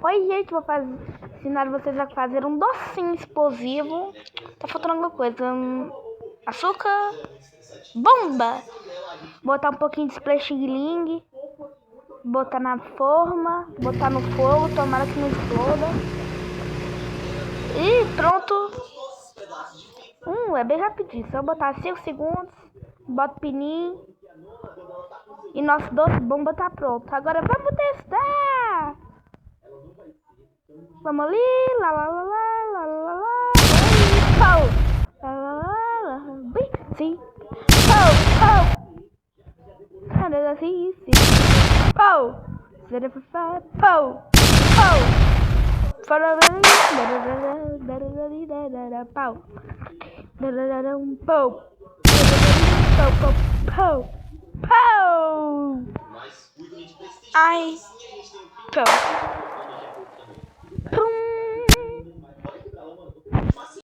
Oi, gente, vou ensinar vocês a fazer um docinho explosivo. Tá faltando alguma coisa. Açúcar. Bomba. Botar um pouquinho de spray xing-ling. Botar na forma. Botar no fogo. Tomara que não exploda. E pronto. É bem rapidinho. Só botar 5 segundos. Bota o pininho. E nosso doce bomba tá pronto. Agora vamos testar. Vamos ali. Lá, lá, lá, lá, lá, lá, lá. Pau. Lá, lá, lá, lá. Bem, sim. Pau, pau. Assim, sim. Pau. Pau. Pau. Pau. Pau. Pau. Pau. Ai. Pau.